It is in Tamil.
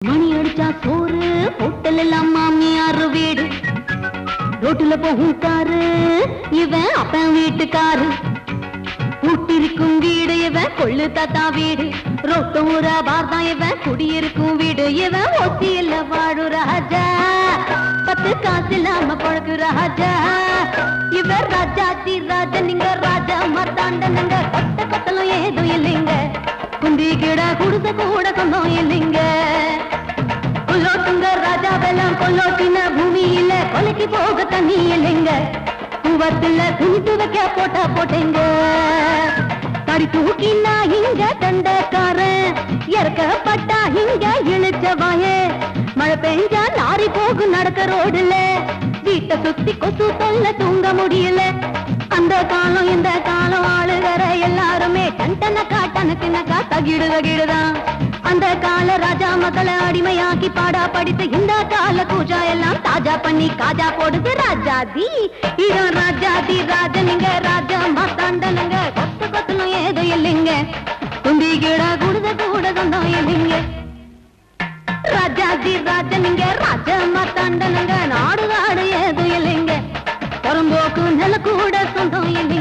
மணி அடிச்சா சோறு ஹோட்டல் எல்லாம் மாமியாரு வீடு ரோட்டுல போகும் காரு இவன் அப்பன் வீட்டுக்காரு கூட்டிருக்கும் வீடு இவன் கொள்ளு தாத்தா வீடு ரோட்டு ஊரா பார்தான் இவன் குடியிருக்கும் வீடு இவன் ஒத்தியில வாழு ராஜா 10 காசு இல்லாம பழகு ராஜா இவர் ராஜாத்தி ராஜா நீங்க ராஜா மத்தாண்டனுங்க கொத்த கொத்தலும் ஏதும் இல்லைங்க குந்தி கிட குடுத கூட சொந்தம் இல்லைங்க கொல்லோட்டுங்க ராஜா வெள்ளம் கொல்லோட்டின பூமியில கொலைக்கு போக தண்ணி இல்லைங்க பூவத்துல குனித்து வைக்க போட்டா போட்டேங்க கடி தூக்கினா இங்க தண்டக்காரன் இறக்கப்பட்டா இங்க இழுச்ச வாயே மழை பெஞ்சா லாரி போகும் நடக்க ரோடுல வீட்டை சுத்தி கொசு தொல்ல தூங்க முடியல அந்த காலம் இந்த காலம் ஆளுகிற எல்லாருமே டன்டனக்கா டனக்குனக்கா தகிடுதான் அந்த கால ராஜா மக்களை அடிமையாக்கி பாடா படித்து இந்த கால பூஜா எல்லாம் தாஜா பண்ணி காஜா போடுது ராஜாதி இதான் ராஜாதி ராஜனுங்க ராஜா மாத்தாண்டனுங்க கொத்து கொத்தலும் ஏதோ இல்லைங்க குந்தி கிட குடுத கூட சொந்தம் இல்லைங்க ராஜாதி ராஜனுங்க